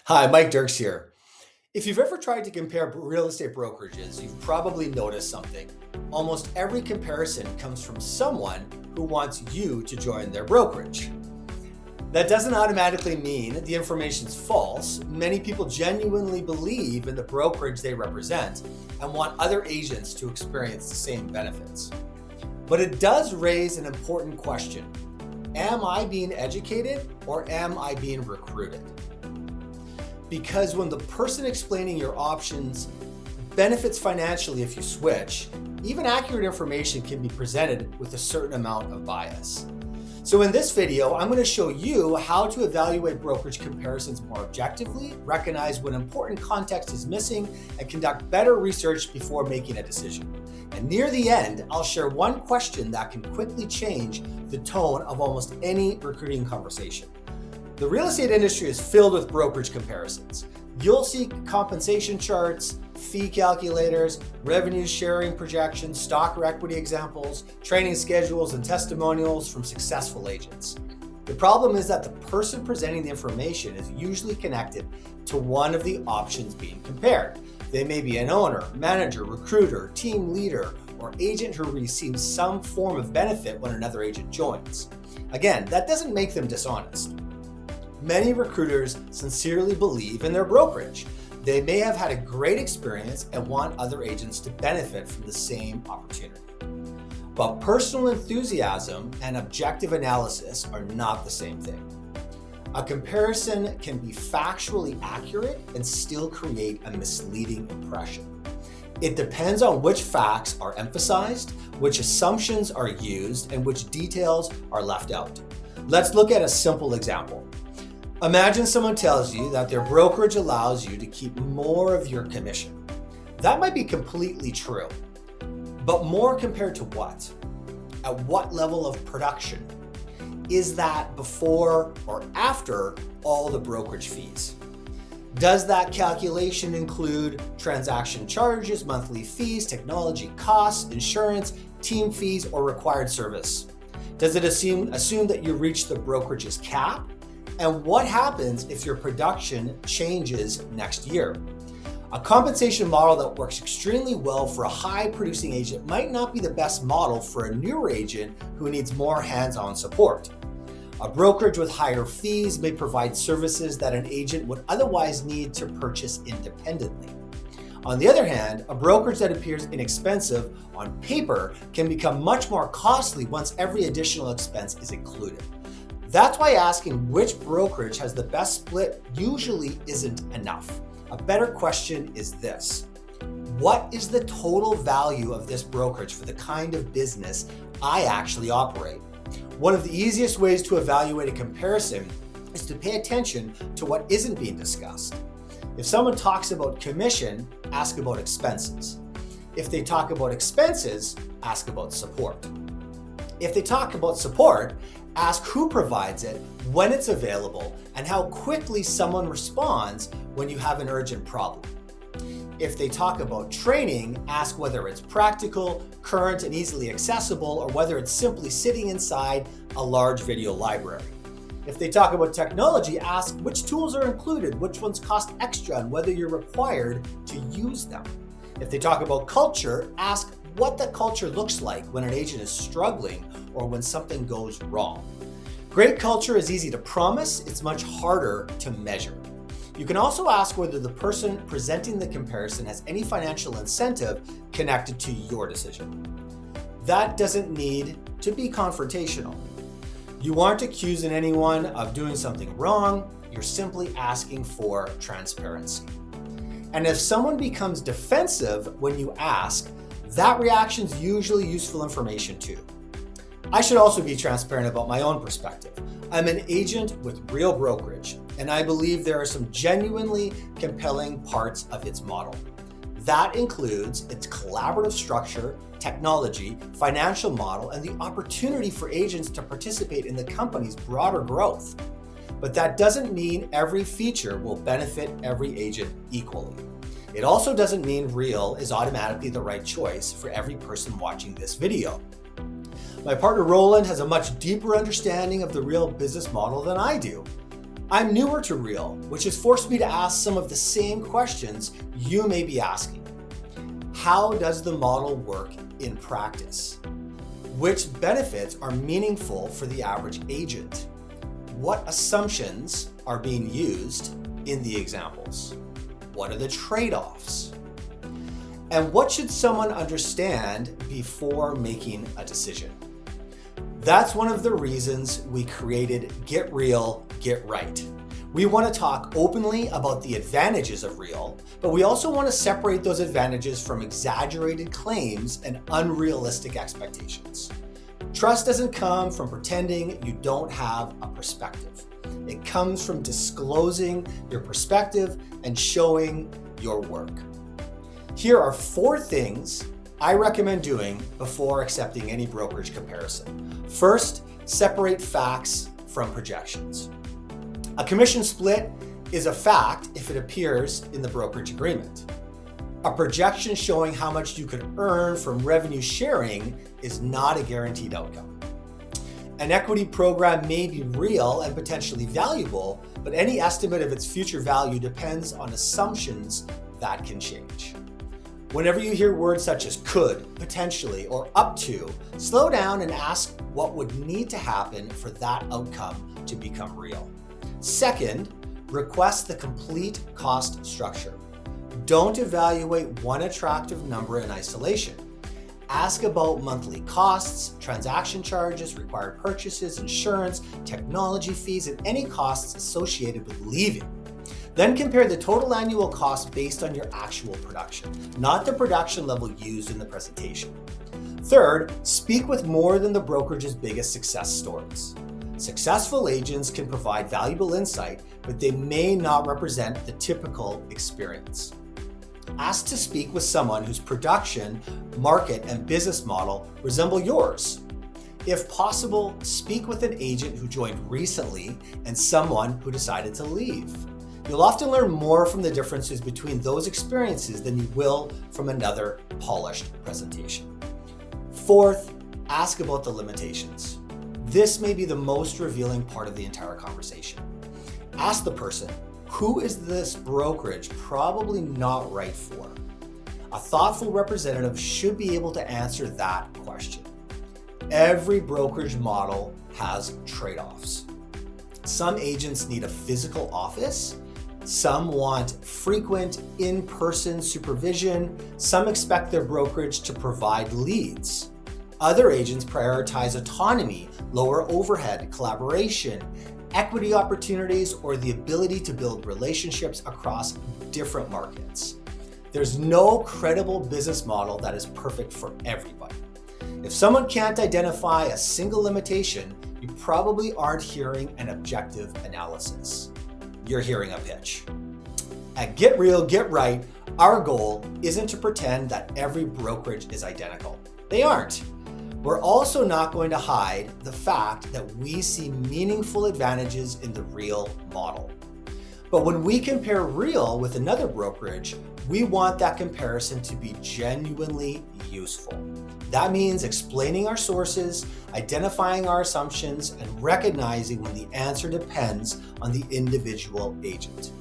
Hi, Mike Dirks here. If you've ever tried to compare real estate brokerages, you've probably noticed something. Almost every comparison comes from someone who wants you to join their brokerage. That doesn't automatically mean the information's false. Many people genuinely believe in the brokerage they represent and want other agents to experience the same benefits. But it does raise an important question. Am I being educated or am I being recruited? Because when the person explaining your options benefits financially if you switch, even accurate information can be presented with a certain amount of bias. So in this video, I'm going to show you how to evaluate brokerage comparisons more objectively, recognize when important context is missing, and conduct better research before making a decision. And near the end, I'll share one question that can quickly change the tone of almost any recruiting conversation. The real estate industry is filled with brokerage comparisons. You'll see compensation charts, fee calculators, revenue sharing projections, stock or equity examples, training schedules, and testimonials from successful agents. The problem is that the person presenting the information is usually connected to one of the options being compared. They may be an owner, manager, recruiter, team leader, or agent who receives some form of benefit when another agent joins. Again, that doesn't make them dishonest. Many recruiters sincerely believe in their brokerage. They may have had a great experience and want other agents to benefit from the same opportunity. But personal enthusiasm and objective analysis are not the same thing. A comparison can be factually accurate and still create a misleading impression. It depends on which facts are emphasized, which assumptions are used, and which details are left out. Let's look at a simple example. Imagine someone tells you that their brokerage allows you to keep more of your commission. That might be completely true, but more compared to what? At what level of production? Is that before or after all the brokerage fees? Does that calculation include transaction charges, monthly fees, technology costs, insurance, team fees, or required service? Does it assume that you reach the brokerage's cap? And what happens if your production changes next year? A compensation model that works extremely well for a high-producing agent might not be the best model for a newer agent who needs more hands-on support. A brokerage with higher fees may provide services that an agent would otherwise need to purchase independently. On the other hand, a brokerage that appears inexpensive on paper can become much more costly once every additional expense is included. That's why asking which brokerage has the best split usually isn't enough. A better question is this: what is the total value of this brokerage for the kind of business I actually operate? One of the easiest ways to evaluate a comparison is to pay attention to what isn't being discussed. If someone talks about commission, ask about expenses. If they talk about expenses, ask about support. If they talk about support, ask who provides it, when it's available, and how quickly someone responds when you have an urgent problem. If they talk about training, ask whether it's practical, current, and easily accessible, or whether it's simply sitting inside a large video library. If they talk about technology, ask which tools are included, which ones cost extra, and whether you're required to use them. If they talk about culture, ask what the culture looks like when an agent is struggling or when something goes wrong. Great culture is easy to promise, it's much harder to measure. You can also ask whether the person presenting the comparison has any financial incentive connected to your decision. That doesn't need to be confrontational. You aren't accusing anyone of doing something wrong, you're simply asking for transparency. And if someone becomes defensive when you ask, that reaction is usually useful information too. I should also be transparent about my own perspective. I'm an agent with Real Brokerage, and I believe there are some genuinely compelling parts of its model. That includes its collaborative structure, technology, financial model, and the opportunity for agents to participate in the company's broader growth. But that doesn't mean every feature will benefit every agent equally. It also doesn't mean Real is automatically the right choice for every person watching this video. My partner Roland has a much deeper understanding of the Real business model than I do. I'm newer to Real, which has forced me to ask some of the same questions you may be asking. How does the model work in practice? Which benefits are meaningful for the average agent? What assumptions are being used in the examples? What are the trade-offs? And what should someone understand before making a decision? That's one of the reasons we created Get Real, Get Right. We want to talk openly about the advantages of Real, but we also want to separate those advantages from exaggerated claims and unrealistic expectations. Trust doesn't come from pretending you don't have a perspective. It comes from disclosing your perspective and showing your work. Here are 4 things I recommend doing before accepting any brokerage comparison. First, separate facts from projections. A commission split is a fact if it appears in the brokerage agreement. A projection showing how much you could earn from revenue sharing is not a guaranteed outcome. An equity program may be real and potentially valuable, but any estimate of its future value depends on assumptions that can change. Whenever you hear words such as could, potentially, or up to, slow down and ask what would need to happen for that outcome to become real. Second, request the complete cost structure. Don't evaluate one attractive number in isolation. Ask about monthly costs, transaction charges, required purchases, insurance, technology fees, and any costs associated with leaving. Then compare the total annual cost based on your actual production, not the production level used in the presentation. Third, speak with more than the brokerage's biggest success stories. Successful agents can provide valuable insight, but they may not represent the typical experience. Ask to speak with someone whose production, market, and business model resemble yours. If possible, speak with an agent who joined recently and someone who decided to leave. You'll often learn more from the differences between those experiences than you will from another polished presentation. Fourth, ask about the limitations. This may be the most revealing part of the entire conversation. Ask the person, who is this brokerage probably not right for? A thoughtful representative should be able to answer that question. Every brokerage model has trade-offs. Some agents need a physical office. Some want frequent in-person supervision. Some expect their brokerage to provide leads. Other agents prioritize autonomy, lower overhead, collaboration, equity opportunities, or the ability to build relationships across different markets. There's no credible business model that is perfect for everybody. If someone can't identify a single limitation, you probably aren't hearing an objective analysis. You're hearing a pitch. At Get Real, Get Right, our goal isn't to pretend that every brokerage is identical. They aren't. We're also not going to hide the fact that we see meaningful advantages in the Real model. But when we compare Real with another brokerage, we want that comparison to be genuinely useful. That means explaining our sources, identifying our assumptions, and recognizing when the answer depends on the individual agent.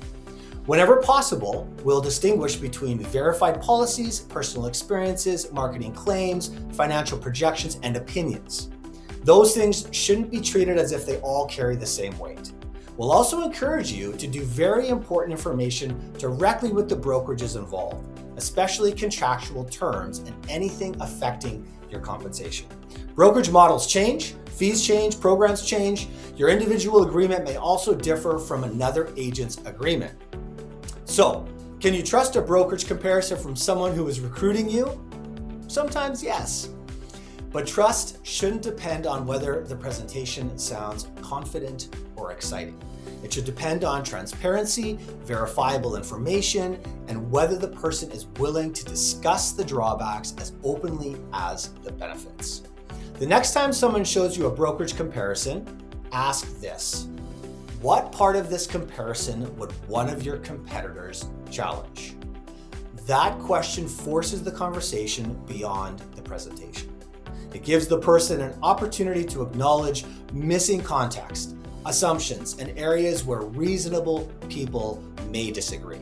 Whenever possible, we'll distinguish between verified policies, personal experiences, marketing claims, financial projections, and opinions. Those things shouldn't be treated as if they all carry the same weight. We'll also encourage you to do very important information directly with the brokerages involved, especially contractual terms and anything affecting your compensation. Brokerage models change, fees change, programs change. Your individual agreement may also differ from another agent's agreement. So, can you trust a brokerage comparison from someone who is recruiting you? Sometimes yes. But trust shouldn't depend on whether the presentation sounds confident or exciting. It should depend on transparency, verifiable information, and whether the person is willing to discuss the drawbacks as openly as the benefits. The next time someone shows you a brokerage comparison, ask this. What part of this comparison would one of your competitors challenge? That question forces the conversation beyond the presentation. It gives the person an opportunity to acknowledge missing context, assumptions, and areas where reasonable people may disagree.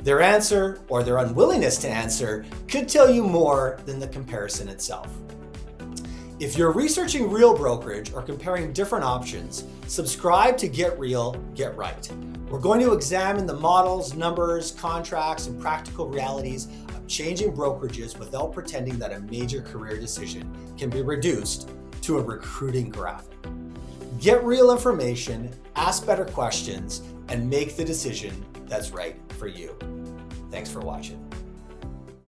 Their answer or their unwillingness to answer could tell you more than the comparison itself. If you're researching Real Brokerage or comparing different options, subscribe to Get Real, Get Right. We're going to examine the models, numbers, contracts, and practical realities of changing brokerages without pretending that a major career decision can be reduced to a recruiting graphic. Get real information, ask better questions, and make the decision that's right for you. Thanks for watching.